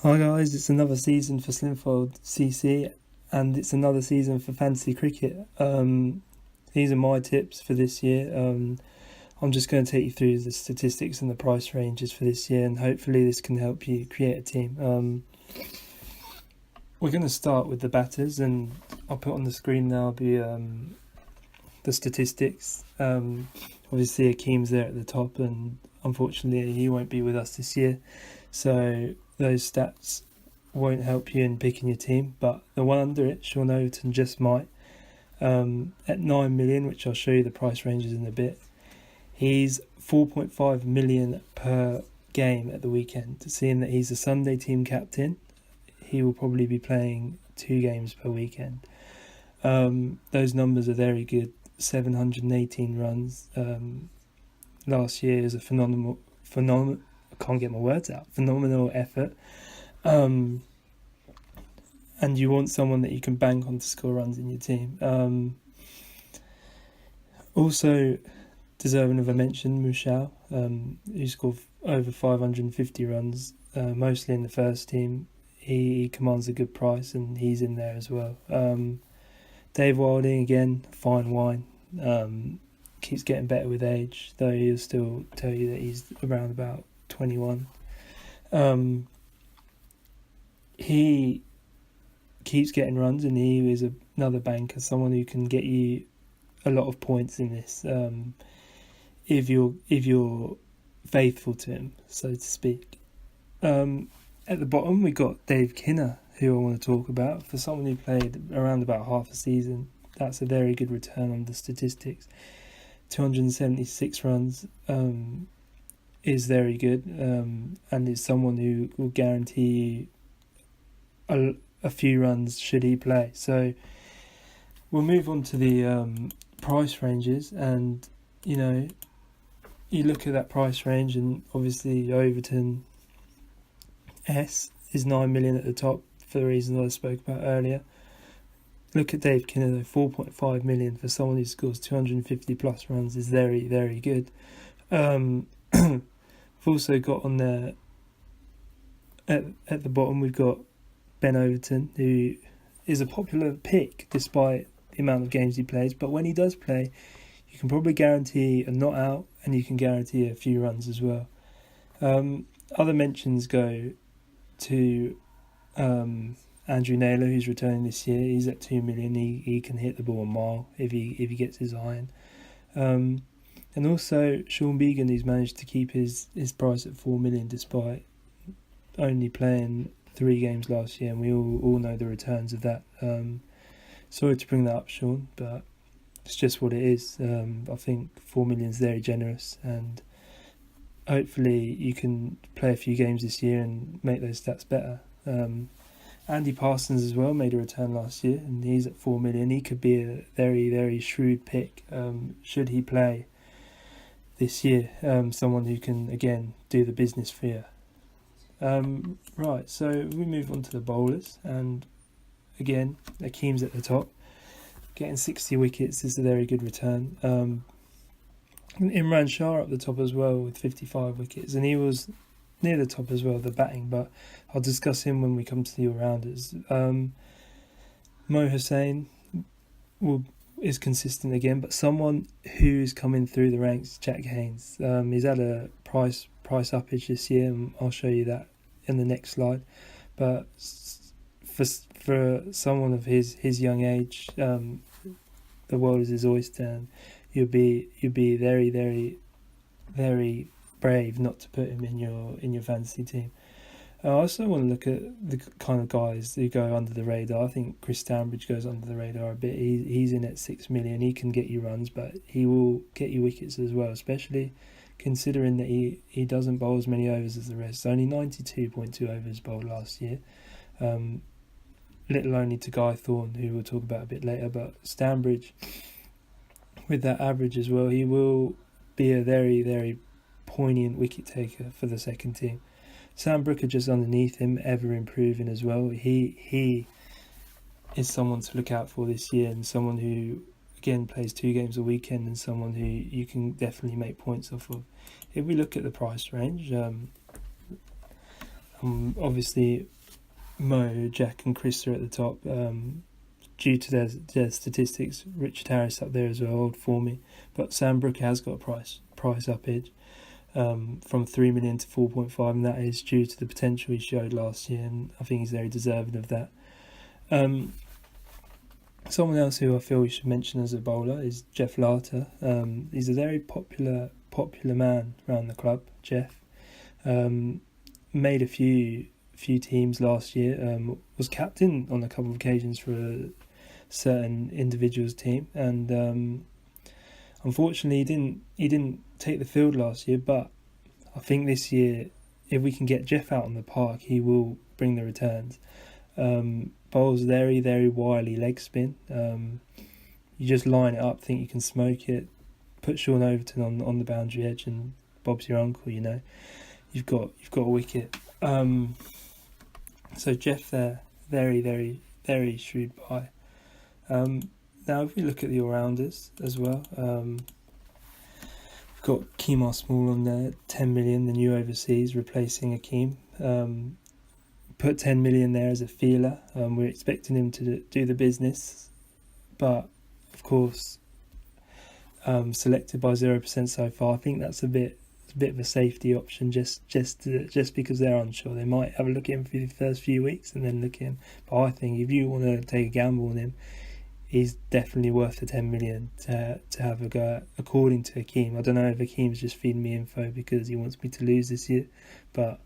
Hi guys, it's another season for Slinfold CC and it's another season for fantasy cricket. These are my tips for this year. I'm just going to take you through the statistics and the price ranges for this year, and hopefully this can help you create a team. We're going to start with the batters, and I'll put on the screen now the statistics. Obviously Akeem's there at the top, and unfortunately he won't be with us this year, so those stats won't help you in picking your team. But the one under it, Sean Overton, just might. At 9 million, which I'll show you the price ranges in a bit, he's 4.5 million per game at the weekend. Seeing that he's a Sunday team captain, he will probably be playing 2 games per weekend. Those numbers are very good. 718 runs last year is a phenomenal I can't get my words out. Phenomenal effort. And you want someone that you can bank on to score runs in your team. Also deserving of a mention, Mushal, who scored over 550 runs, mostly in the first team. He commands a good price, and he's in there as well. Dave Wilding, again, fine wine. Keeps getting better with age, though he'll still tell you that he's around about 21. He keeps getting runs, and he is another banker, someone who can get you a lot of points in this, if you're faithful to him, so to speak. At the bottom we got Dave Kinner, who I want to talk about. For someone who played around about half a season, that's a very good return on the statistics. 276 runs is very good, and is someone who will guarantee you a few runs should he play. So we'll move on to the price ranges, and you look at that price range, and obviously Overton S is 9 million at the top for the reasons I spoke about earlier. Look at Dave Kinner though, 4.5 million for someone who scores 250 plus runs is very, very good. We've also got on there at the bottom, we've got Ben Overton, who is a popular pick despite the amount of games he plays, but when he does play, you can probably guarantee a not out, and you can guarantee a few runs as well. Other mentions go to Andrew Naylor, who's returning this year. He's at 2 million. He can hit the ball a mile if he gets his iron. And also Sean Began, who's managed to keep his price at 4 million despite only playing 3 games last year, and we all know the returns of that. Sorry to bring that up, Sean, but it's just what it is. I think 4 million is very generous, and hopefully you can play a few games this year and make those stats better. Andy Parsons as well made a return last year, and he's at 4 million. He could be a very, very shrewd pick should he play this year. Someone who can, again, do the business for you. Right, so we move on to the bowlers, and again, Akeem's at the top. Getting 60 wickets is a very good return. Imran Shah up the top as well with 55 wickets, and he was near the top as well, the batting, but I'll discuss him when we come to the all-rounders. Mo Hussain is consistent again, but someone who's coming through the ranks, Jack Haynes. He's had a price uppage this year, and I'll show you that in the next slide. But for someone of his young age, the world is his oyster, and you'd be very, very, very brave not to put him in your fantasy team. I also want to look at the kind of guys who go under the radar. I think Chris Stambridge goes under the radar a bit. He's in at 6 million. He can get you runs, but he will get you wickets as well, especially considering that he doesn't bowl as many overs as the rest. Only 92.2 overs bowled last year. Little only to Guy Thorne, who we'll talk about a bit later, but Stambridge, with that average as well, he will be a very, very poignant wicket taker for the second team. Sam Brooker just underneath him, ever improving as well. He is someone to look out for this year, and someone who again plays 2 games a weekend, and someone who you can definitely make points off of. If we look at the price range, obviously Mo, Jack, and Chris are at the top. Due to their statistics, Richard Harris up there as well, old for me. But Sam Brooker has got a price uppage from 3 million to 4.5, and that is due to the potential he showed last year, and I think he's very deserving of that. Someone else who I feel we should mention as a bowler is Jeff Larter. He's a very popular man around the club. Jeff made a few teams last year. Was captain on a couple of occasions for a certain individual's team, and unfortunately he didn't take the field last year. But I think this year, if we can get Jeff out on the park, he will bring the returns. Bowls very, very wily leg spin. You just line it up, think you can smoke it, put Sean Overton on the boundary edge, and Bob's your uncle. You know, you've got a wicket. So Jeff there, very, very, very shrewd buy. Now if we look at the all-rounders as well, we've got Kemar Small on there, 10 million, the new overseas, replacing Akeem. Put 10 million there as a feeler. We're expecting him to do the business, but of course, selected by 0% so far. I think that's a bit of a safety option, just because they're unsure. They might have a look at him for the first few weeks and then look at him. But I think if you want to take a gamble on him, he's definitely worth the 10 million to have a go at, according to Akeem. I don't know if Akeem's just feeding me info because he wants me to lose this year, but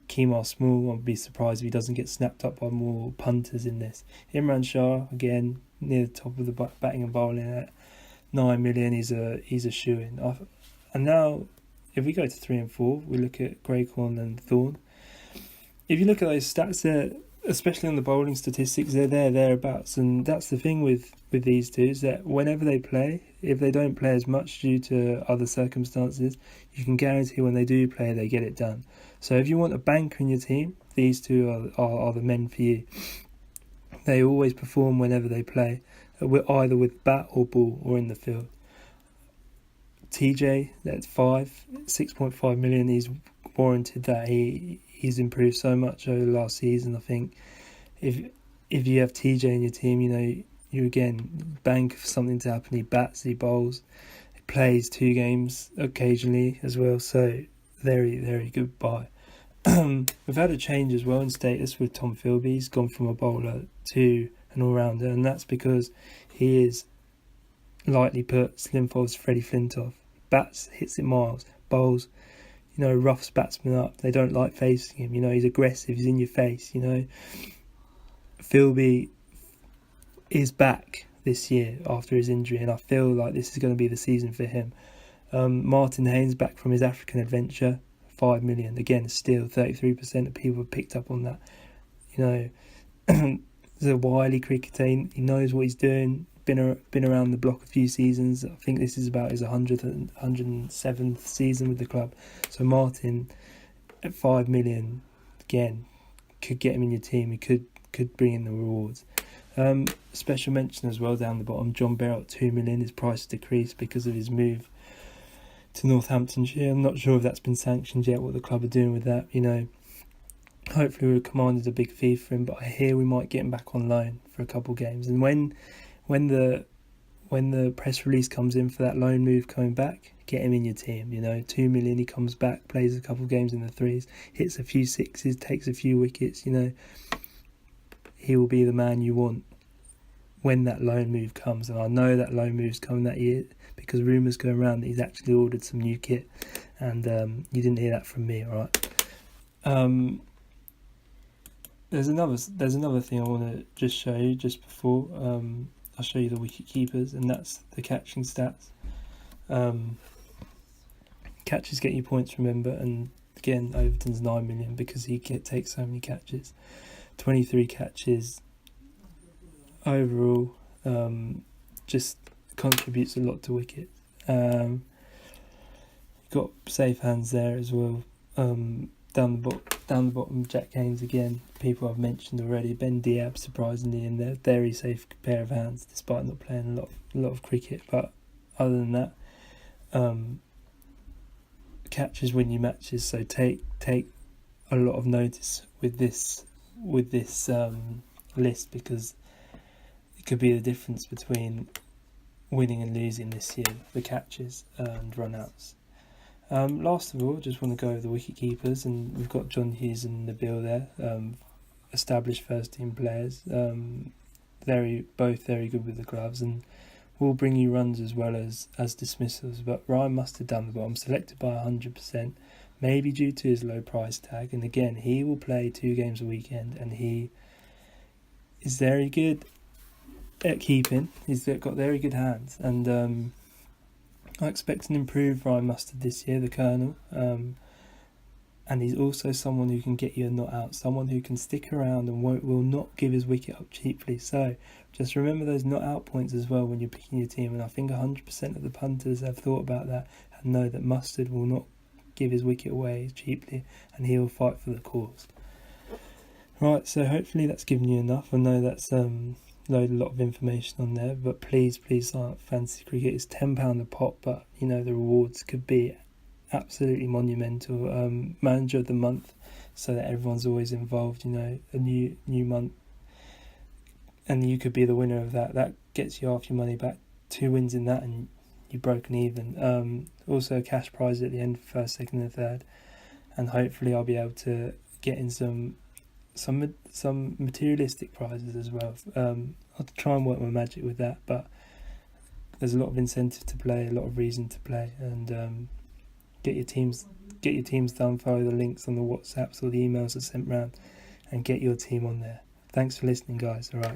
Kemar Small, I'd be surprised if he doesn't get snapped up by more punters in this. Imran Shah, again, near the top of the batting and bowling at 9 million, he's a shoo-in. And now, if we go to 3 and 4, we look at Greycorn and Thorne. If you look at those stats, especially on the bowling statistics, they're thereabouts. And that's the thing with these two, is that whenever they play, if they don't play as much due to other circumstances, you can guarantee when they do play, they get it done. So if you want a banker in your team, these two are the men for you. They always perform whenever they play, either with bat or ball or in the field. TJ, that's 6.5 million. He's warranted that. He's improved so much over the last season. I think if you have TJ in your team, you know, you again bank for something to happen. He bats, he bowls, he plays 2 games occasionally as well. So very, very good buy. We've had a change as well in status with Tom Philby. He's gone from a bowler to an all-rounder, and that's because he is, lightly put, Slinfold's Freddie Flintoff. Bats, hits it miles, bowls, you know, roughs batsmen up. They don't like facing him. You know, he's aggressive, he's in your face, you know. Philby is back this year after his injury, and I feel like this is going to be the season for him. Martin Haynes back from his African adventure, 5 million. Again, still 33% of people have picked up on that. You know, he's a wily cricketer. He knows what he's doing. Been around the block a few seasons. I think this is about his 107th season with the club. So Martin at 5 million, again, could get him in your team. He could bring in the rewards. Special mention as well down the bottom, John Barrett, 2 million. His price decreased because of his move to Northamptonshire. I'm not sure if that's been sanctioned yet, what the club are doing with that. You know, hopefully we've commanded a big fee for him, but I hear we might get him back on loan for a couple of games. And when the press release comes in for that loan move coming back, get him in your team. You know, 2 million, he comes back, plays a couple of games in the threes, hits a few sixes, takes a few wickets. You know, he will be the man you want when that loan move comes. And I know that loan move's coming that year because rumours going around that he's actually ordered some new kit, and you didn't hear that from me, all right? There's another thing I want to just show you just before I'll show you the wicket keepers, and that's the catching stats. Catches get you points, remember, and again Overton's 9 million because he takes so many catches. 23 catches overall, just contributes a lot to wicket. Got safe hands there as well. Down the bottom, Jack Haynes again. People I've mentioned already. Ben Diab, surprisingly, in there, very safe pair of hands, despite not playing a lot of cricket. But other than that, catches win you matches. So take a lot of notice with this with this list, because it could be the difference between winning and losing this year, the catches and run-outs. Last of all, just want to go over the wicket keepers, and we've got John Hughes and Nabil there, established first team players, both very good with the gloves, and will bring you runs as well as dismissals. But Ryan Mustard down the bottom, selected by 100%, maybe due to his low price tag, and again, he will play 2 games a weekend, and he is very good at keeping. He's got very good hands, and I expect an improved Ryan Mustard this year, the Colonel, and he's also someone who can get you a not out, someone who can stick around and will not give his wicket up cheaply. So just remember those not out points as well when you're picking your team, and I think 100% of the punters have thought about that and know that Mustard will not give his wicket away cheaply, and he will fight for the cause. Right, so hopefully that's given you enough. I know that's load a lot of information on there, but please sign up for Fantasy Cricket. It's £10 a pop, but the rewards could be absolutely monumental. Manager of the month, so that everyone's always involved. A new month, and you could be the winner of that gets you half your money back. 2 wins in that and you're broken even. Also a cash prize at the end for first, second and third, and hopefully I'll be able to get in some materialistic prizes as well. I'll try and work my magic with that, but there's a lot of incentive to play, a lot of reason to play, and get your teams done. Follow the links on the WhatsApps or the emails that are sent round, and get your team on there. Thanks for listening, guys. All right.